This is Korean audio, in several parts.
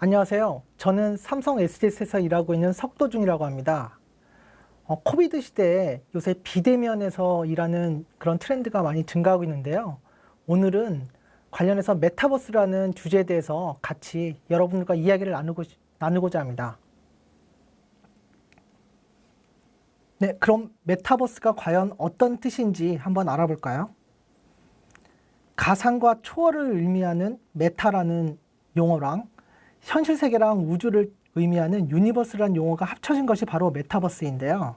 안녕하세요. 저는 삼성 SDS에서 일하고 있는 석도준이라고 합니다. 코비드 시대에 요새 비대면에서 일하는 그런 트렌드가 많이 증가하고 있는데요. 오늘은 관련해서 메타버스라는 주제에 대해서 같이 여러분들과 이야기를 나누고자 합니다. 네, 그럼 메타버스가 과연 어떤 뜻인지 한번 알아볼까요? 가상과 초월을 의미하는 메타라는 용어랑 현실 세계랑 우주를 의미하는 유니버스라는 용어가 합쳐진 것이 바로 메타버스인데요.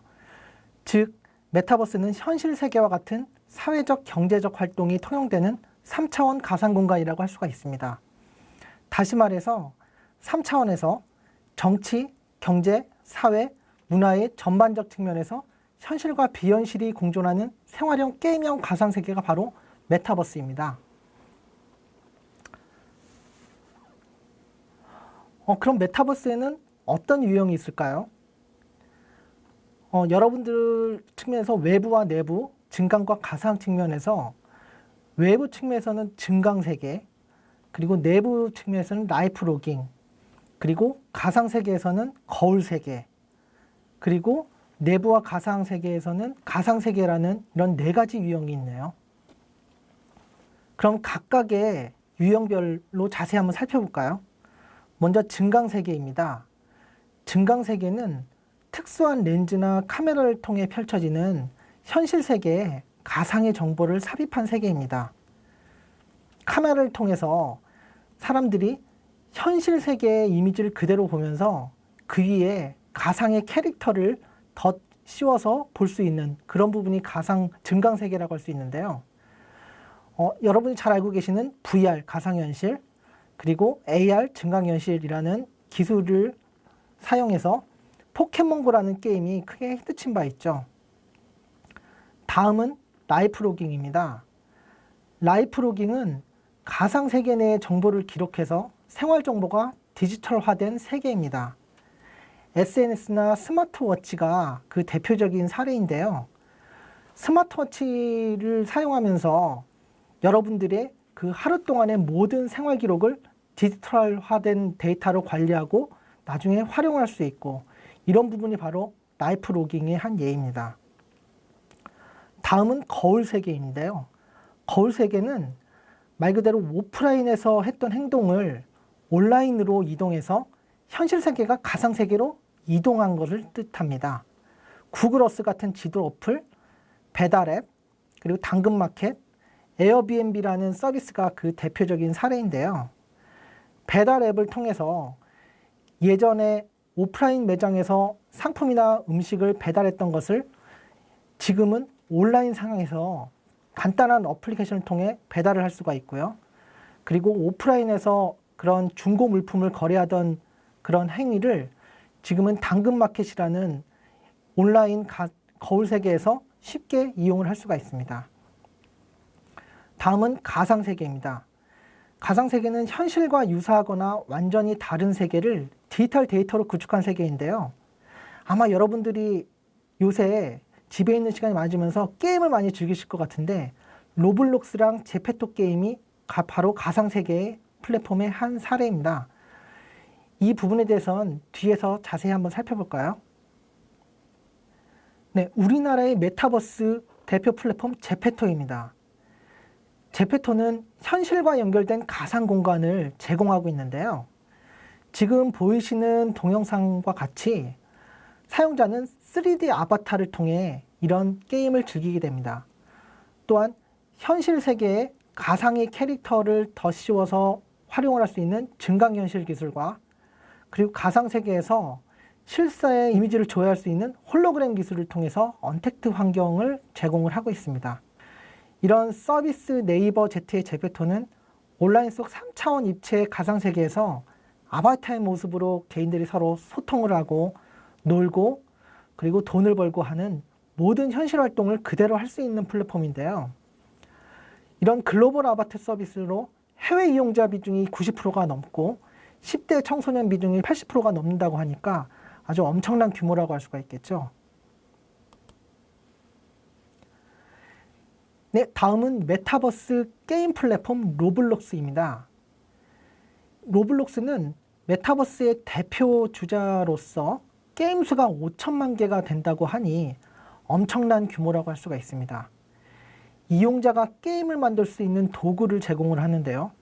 즉, 메타버스는 현실 세계와 같은 사회적, 경제적 활동이 통용되는 3차원 가상 공간이라고 할 수가 있습니다. 다시 말해서 3차원에서 정치, 경제, 사회, 문화의 전반적 측면에서 현실과 비현실이 공존하는 생활형 게임형 가상 세계가 바로 메타버스입니다. 그럼 메타버스에는 어떤 유형이 있을까요? 여러분들 측면에서 외부와 내부, 증강과 가상 측면에서 외부 측면에서는 증강세계, 그리고 내부 측면에서는 라이프 로깅, 그리고 가상세계에서는 거울세계, 그리고 내부와 가상세계에서는 가상세계라는 이런 네 가지 유형이 있네요. 그럼 각각의 유형별로 자세히 한번 살펴볼까요? 먼저 증강세계입니다. 증강세계는 특수한 렌즈나 카메라를 통해 펼쳐지는 현실 세계에 가상의 정보를 삽입한 세계입니다. 카메라를 통해서 사람들이 현실 세계의 이미지를 그대로 보면서 그 위에 가상의 캐릭터를 덧 씌워서 볼 수 있는 그런 부분이 증강세계라고 할 수 있는데요. 여러분이 잘 알고 계시는 VR, 가상현실, 그리고 AR, 증강현실이라는 기술을 사용해서 포켓몬고라는 게임이 크게 히트친 바 있죠. 다음은 라이프 로깅입니다. 라이프 로깅은 가상세계 내의 정보를 기록해서 생활정보가 디지털화된 세계입니다. SNS나 스마트워치가 그 대표적인 사례인데요. 스마트워치를 사용하면서 여러분들의 그 하루 동안의 모든 생활 기록을 디지털화된 데이터로 관리하고 나중에 활용할 수 있고, 이런 부분이 바로 라이프 로깅의 한 예입니다. 다음은 거울 세계인데요. 거울 세계는 말 그대로 오프라인에서 했던 행동을 온라인으로 이동해서 현실 세계가 가상 세계로 이동한 것을 뜻합니다. 구글 어스 같은 지도 어플, 배달 앱, 그리고 당근마켓, 에어비앤비라는 서비스가 그 대표적인 사례인데요. 배달 앱을 통해서 예전에 오프라인 매장에서 상품이나 음식을 배달했던 것을 지금은 온라인 상황에서 간단한 어플리케이션을 통해 배달을 할 수가 있고요. 그리고 오프라인에서 그런 중고 물품을 거래하던 그런 행위를 지금은 당근마켓이라는 온라인 거울 세계에서 쉽게 이용을 할 수가 있습니다. 다음은 가상세계입니다. 가상세계는 현실과 유사하거나 완전히 다른 세계를 디지털 데이터로 구축한 세계인데요. 아마 여러분들이 요새 집에 있는 시간이 많아지면서 게임을 많이 즐기실 것 같은데, 로블록스랑 제페토 게임이 바로 가상세계의 플랫폼의 한 사례입니다. 이 부분에 대해서는 뒤에서 자세히 한번 살펴볼까요? 네, 우리나라의 메타버스 대표 플랫폼 제페토입니다. 제페토는 현실과 연결된 가상 공간을 제공하고 있는데요. 지금 보이시는 동영상과 같이 사용자는 3D 아바타를 통해 이런 게임을 즐기게 됩니다. 또한 현실 세계에 가상의 캐릭터를 더 씌워서 활용을 할 수 있는 증강현실 기술과, 그리고 가상 세계에서 실사의 이미지를 조회할 수 있는 홀로그램 기술을 통해서 언택트 환경을 제공을 하고 있습니다. 이런 서비스 네이버 Z의 제페토는 온라인 속 3차원 입체 가상세계에서 아바타의 모습으로 개인들이 서로 소통을 하고 놀고, 그리고 돈을 벌고 하는 모든 현실 활동을 그대로 할 수 있는 플랫폼인데요. 이런 글로벌 아바타 서비스로 해외 이용자 비중이 90%가 넘고 10대 청소년 비중이 80%가 넘는다고 하니까 아주 엄청난 규모라고 할 수가 있겠죠. 네, 다음은 메타버스 게임 플랫폼 로블록스입니다. 로블록스는 메타버스의 대표 주자로서 게임 수가 5천만 개가 된다고 하니 엄청난 규모라고 할 수가 있습니다. 이용자가 게임을 만들 수 있는 도구를 제공을 하는데요.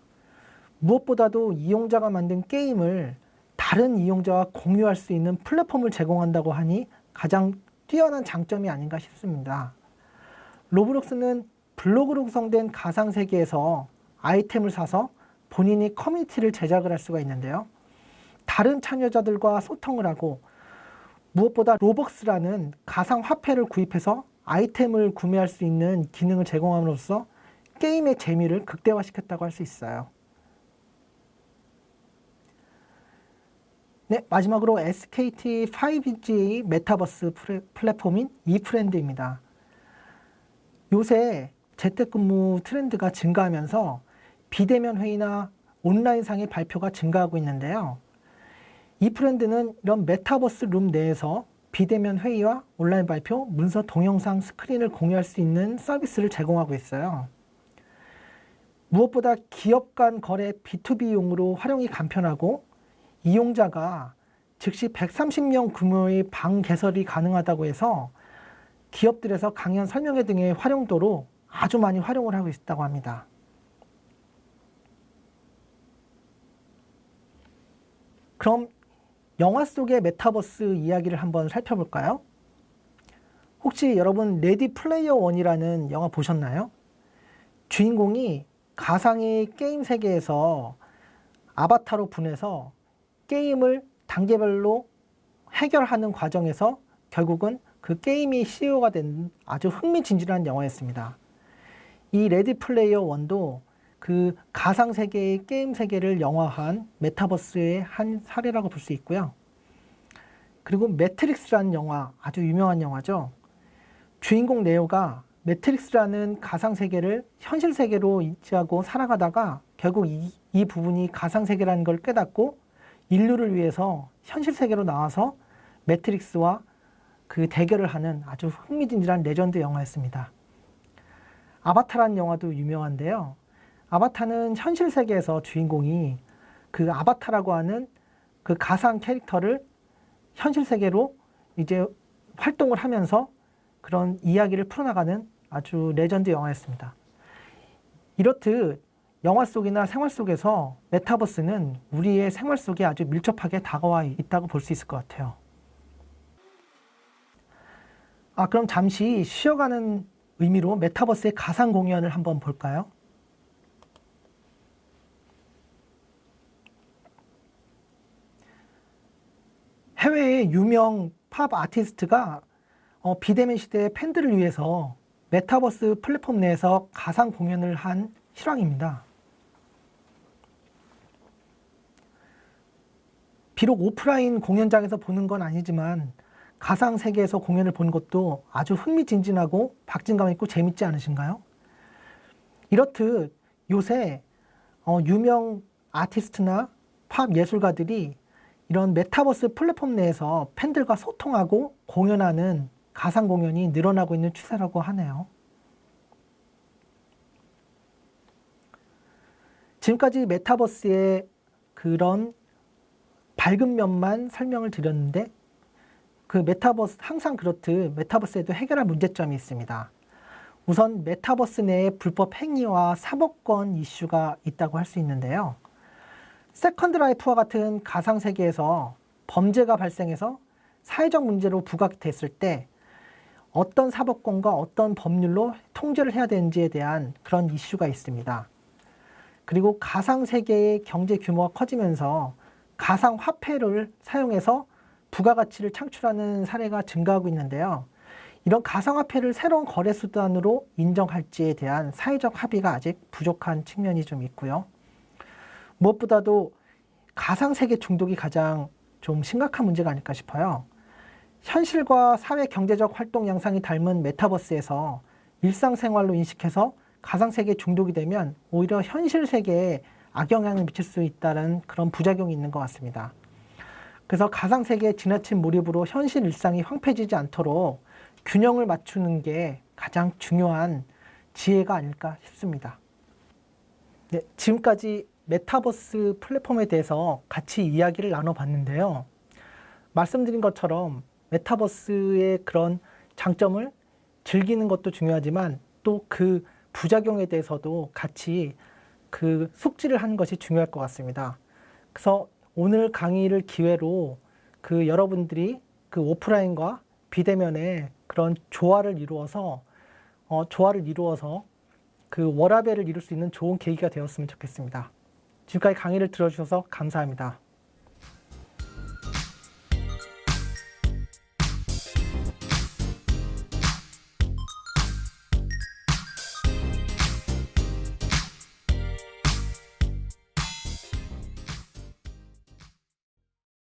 무엇보다도 이용자가 만든 게임을 다른 이용자와 공유할 수 있는 플랫폼을 제공한다고 하니 가장 뛰어난 장점이 아닌가 싶습니다. 로블록스는 블록으로 구성된 가상세계에서 아이템을 사서 본인이 커뮤니티를 제작을 할 수가 있는데요. 다른 참여자들과 소통을 하고 무엇보다 로벅스라는 가상화폐를 구입해서 아이템을 구매할 수 있는 기능을 제공함으로써 게임의 재미를 극대화시켰다고 할 수 있어요. 네, 마지막으로 SKT 5G 메타버스 플랫폼인 이프렌드입니다. 요새 재택근무 트렌드가 증가하면서 비대면 회의나 온라인상의 발표가 증가하고 있는데요. 이프렌드는 이런 메타버스 룸 내에서 비대면 회의와 온라인 발표, 문서, 동영상, 스크린을 공유할 수 있는 서비스를 제공하고 있어요. 무엇보다 기업 간 거래 B2B용으로 활용이 간편하고 이용자가 즉시 130명 규모의 방 개설이 가능하다고 해서 기업들에서 강연 설명회 등의 활용도로 아주 많이 활용을 하고 있다고 합니다. 그럼 영화 속의 메타버스 이야기를 한번 살펴볼까요? 혹시 여러분 레디 플레이어 원이라는 영화 보셨나요? 주인공이 가상의 게임 세계에서 아바타로 분해서 게임을 단계별로 해결하는 과정에서 결국은 그 게임이 CEO가 된 아주 흥미진진한 영화였습니다. 이 레디 플레이어 원도 그 가상세계의 게임 세계를 영화한 메타버스의 한 사례라고 볼 수 있고요. 그리고 매트릭스라는 영화, 아주 유명한 영화죠. 주인공 네오가 매트릭스라는 가상세계를 현실세계로 인지하고 살아가다가 결국 이 부분이 가상세계라는 걸 깨닫고 인류를 위해서 현실세계로 나와서 매트릭스와 그 대결을 하는 아주 흥미진진한 레전드 영화였습니다. 아바타라는 영화도 유명한데요. 아바타는 현실 세계에서 주인공이 그 아바타라고 하는 그 가상 캐릭터를 현실 세계로 이제 활동을 하면서 그런 이야기를 풀어나가는 아주 레전드 영화였습니다. 이렇듯 영화 속이나 생활 속에서 메타버스는 우리의 생활 속에 아주 밀접하게 다가와 있다고 볼 수 있을 것 같아요. 그럼 잠시 쉬어가는 의미로 메타버스의 가상 공연을 한번 볼까요? 해외의 유명 팝 아티스트가 비대면 시대의 팬들을 위해서 메타버스 플랫폼 내에서 가상 공연을 한 실황입니다. 비록 오프라인 공연장에서 보는 건 아니지만 가상 세계에서 공연을 보는 것도 아주 흥미진진하고 박진감 있고 재밌지 않으신가요? 이렇듯 요새 유명 아티스트나 팝 예술가들이 이런 메타버스 플랫폼 내에서 팬들과 소통하고 공연하는 가상 공연이 늘어나고 있는 추세라고 하네요. 지금까지 메타버스의 그런 밝은 면만 설명을 드렸는데 그 메타버스 항상 그렇듯 메타버스에도 해결할 문제점이 있습니다. 우선 메타버스 내에 불법 행위와 사법권 이슈가 있다고 할 수 있는데요. 세컨드 라이프와 같은 가상 세계에서 범죄가 발생해서 사회적 문제로 부각됐을 때 어떤 사법권과 어떤 법률로 통제를 해야 되는지에 대한 그런 이슈가 있습니다. 그리고 가상 세계의 경제 규모가 커지면서 가상 화폐를 사용해서 부가가치를 창출하는 사례가 증가하고 있는데요. 이런 가상화폐를 새로운 거래 수단으로 인정할지에 대한 사회적 합의가 아직 부족한 측면이 좀 있고요. 무엇보다도 가상세계 중독이 가장 좀 심각한 문제가 아닐까 싶어요. 현실과 사회 경제적 활동 양상이 닮은 메타버스에서 일상생활로 인식해서 가상세계 중독이 되면 오히려 현실 세계에 악영향을 미칠 수 있다는 그런 부작용이 있는 것 같습니다. 그래서 가상세계에 지나친 몰입으로 현실 일상이 황폐해지지 않도록 균형을 맞추는 게 가장 중요한 지혜가 아닐까 싶습니다. 네, 지금까지 메타버스 플랫폼에 대해서 같이 이야기를 나눠봤는데요. 말씀드린 것처럼 메타버스의 그런 장점을 즐기는 것도 중요하지만 또 그 부작용에 대해서도 같이 그 숙지를 하는 것이 중요할 것 같습니다. 그래서 오늘 강의를 기회로 그 여러분들이 그 오프라인과 비대면의 그런 조화를 이루어서 그 워라밸을 이룰 수 있는 좋은 계기가 되었으면 좋겠습니다. 지금까지 강의를 들어주셔서 감사합니다.